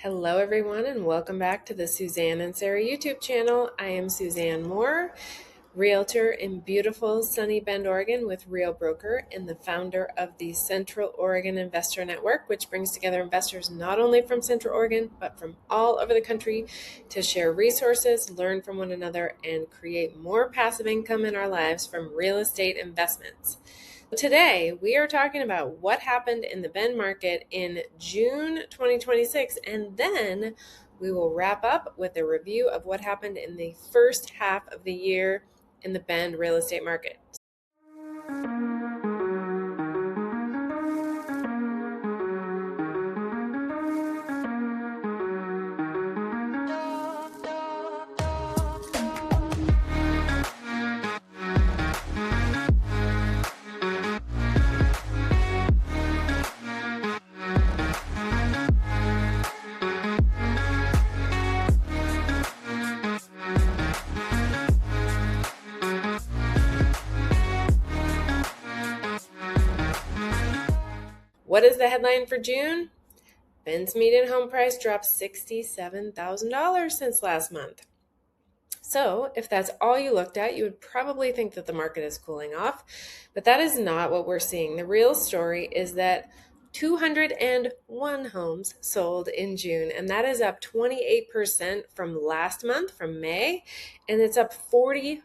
Hello, everyone, and welcome back to the Suzanne and Sarah YouTube channel. I am Suzanne Moore, realtor in beautiful sunny Bend, Oregon with Real Broker and the founder of the Central Oregon Investor Network, which brings together investors not only from Central Oregon, but from all over the country to share resources, learn from one another, and create more passive income in our lives from real estate investments. Today, we are talking about what happened in the Bend market in June 2026, and then we will wrap up with a review of what happened in the first half of the year in the Bend real estate market. What is the headline for June? Bend's median home price dropped $67,000 since last month. So if that's all you looked at, you would probably think that the market is cooling off, but that is not what we're seeing. The real story is that 201 homes sold in June, and that is up 28% from last month, from May, and it's up 44%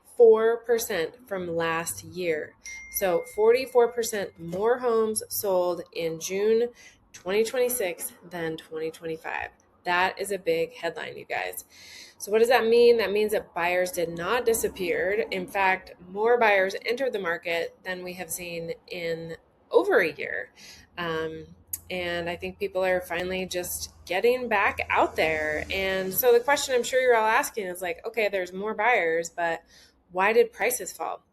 from last year. So 44% more homes sold in June 2026 than 2025. That is a big headline, you guys. So what does that mean? That means that buyers did not disappear. In fact, more buyers entered the market than we have seen in over a year. And I think people are finally just getting back out there. And so the question I'm sure you're all asking is like, okay, there's more buyers, but why did prices fall?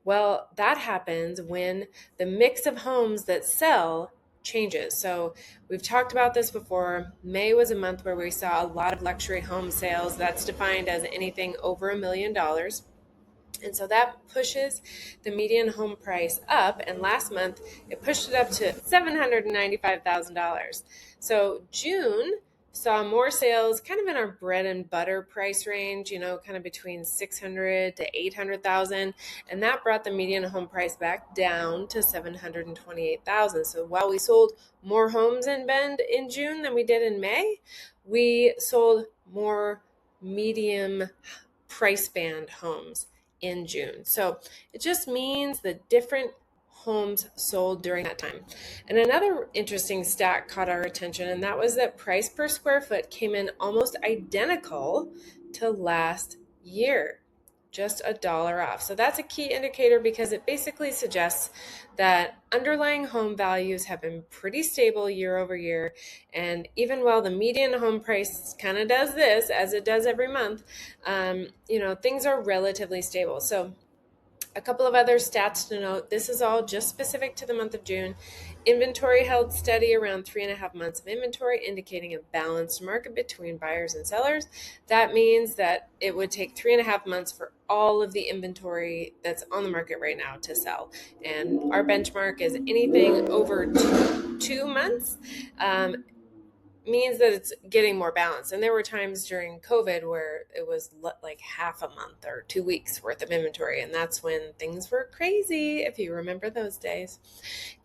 Well, that happens when the mix of homes that sell changes. So we've talked about this before. May was a month where we saw a lot of luxury home sales. That's defined as anything over $1 million. And so that pushes the median home price up. And last month, it pushed it up to $795,000. So June saw more sales kind of in our bread and butter price range, kind of between 600 to 800,000. And that brought the median home price back down to 728,000. So while we sold more homes in Bend in June than we did in May, we sold more medium price band homes in June. So it just means the different homes sold during that time. And another interesting stat caught our attention, and that was that price per square foot came in almost identical to last year, just $1 off. So that's a key indicator because it basically suggests that underlying home values have been pretty stable year over year. And even while the median home price kind of does this, as it does every month, things are relatively stable. So a couple of other stats to note. This is all just specific to the month of June. Inventory held steady around 3.5 months of inventory, indicating a balanced market between buyers and sellers. That means that it would take 3.5 months for all of the inventory that's on the market right now to sell. And our benchmark is anything over two months. Means that it's getting more balanced. And there were times during COVID where it was like half a month or 2 weeks worth of inventory. And that's when things were crazy, if you remember those days.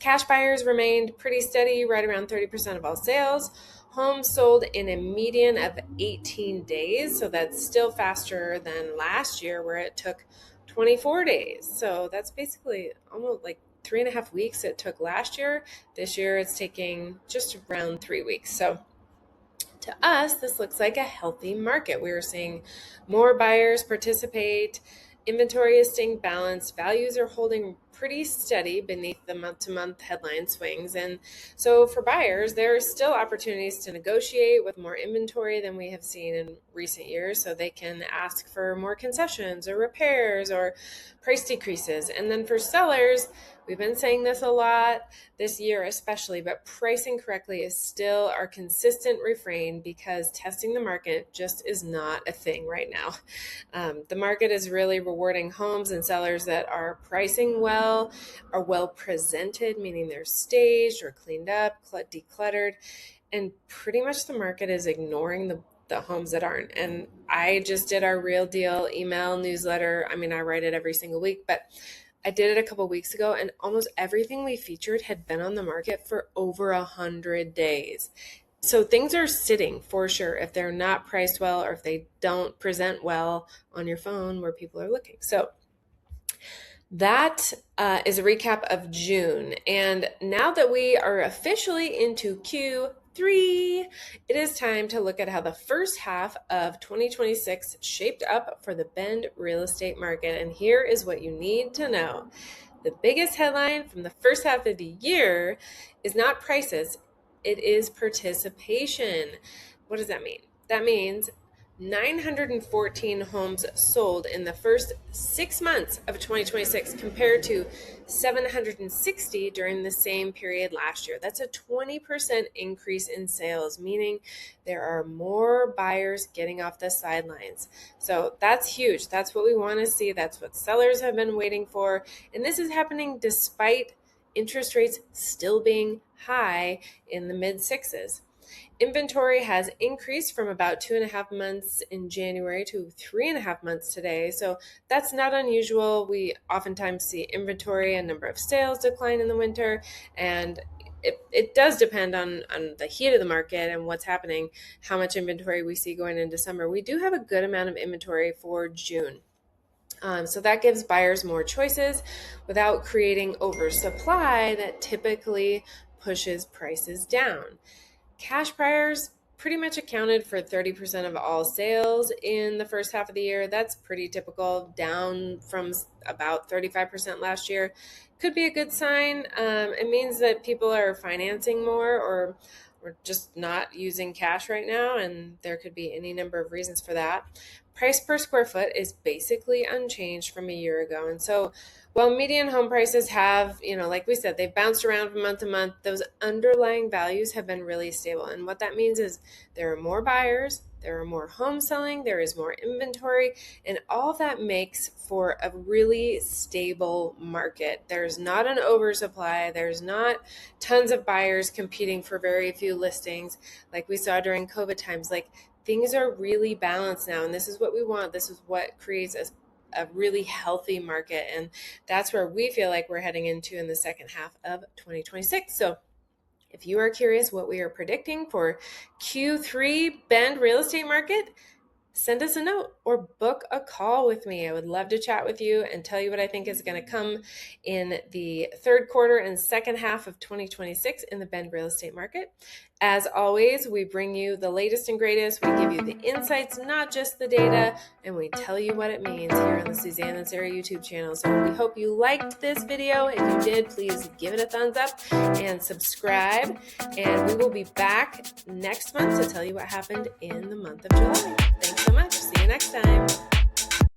Cash buyers remained pretty steady, right around 30% of all sales. Homes sold in a median of 18 days. So that's still faster than last year where it took 24 days. So that's basically almost like 3.5 weeks it took last year. This year it's taking just around 3 weeks. So to us, this looks like a healthy market. We're seeing more buyers participate. Inventory is staying balanced. Values are holding pretty steady beneath the month-to-month headline swings. And so for buyers, there are still opportunities to negotiate with more inventory than we have seen in recent years. So they can ask for more concessions or repairs or price decreases. And then for sellers, we've been saying this a lot this year especially, but pricing correctly is still our consistent refrain because testing the market just is not a thing right now. The market is really rewarding homes and sellers that are pricing well, are well presented, meaning they're staged or cleaned up, decluttered, and pretty much the market is ignoring the homes that aren't. And I just did our Real Deal email newsletter. I mean, I write it every single week, but I did it a couple weeks ago, and almost everything we featured had been on the market for over 100 days. So things are sitting for sure if they're not priced well, or if they don't present well on your phone where people are looking. So that is a recap of June. And now that we are officially into Q3, it is time to look at how the first half of 2026 shaped up for the Bend real estate market. And here is what you need to know. The biggest headline from the first half of the year is not prices, it is participation. What does that mean? That means 914 homes sold in the first 6 months of 2026 compared to 760 during the same period last year. That's a 20% increase in sales, meaning there are more buyers getting off the sidelines. So that's huge. That's what we want to see. That's what sellers have been waiting for. And this is happening despite interest rates still being high in the mid sixes. Inventory has increased from about 2.5 months in January to 3.5 months today. So that's not unusual. We oftentimes see inventory and number of sales decline in the winter. And it does depend on the heat of the market and what's happening, how much inventory we see going into summer. We do have a good amount of inventory for June. So that gives buyers more choices without creating oversupply that typically pushes prices down. Cash buyers pretty much accounted for 30% of all sales in the first half of the year. That's pretty typical, down from about 35% last year. Could be a good sign. It means that people are financing more, or just not using cash right now, and there could be any number of reasons for that. Price per square foot is basically unchanged from a year ago. And so while median home prices have, like we said, they've bounced around from month to month, those underlying values have been really stable. And what that means is there are more buyers, there are more homes selling, there is more inventory, and all that makes for a really stable market. There's not an oversupply, there's not tons of buyers competing for very few listings like we saw during COVID times. Like, things are really balanced now, and this is what we want. This is what creates a really healthy market, and that's where we feel like we're heading into in the second half of 2026. So if you are curious what we are predicting for Q3 Bend real estate market, send us a note or book a call with me. I would love to chat with you and tell you what I think is going to come in the third quarter and second half of 2026 in the Bend real estate market. As always, we bring you the latest and greatest. We give you the insights, not just the data, and we tell you what it means here on the Suzanne and Sarah YouTube channel. So we hope you liked this video. If you did, please give it a thumbs up and subscribe. And we will be back next month to tell you what happened in the month of July. Thanks so much. See you next time.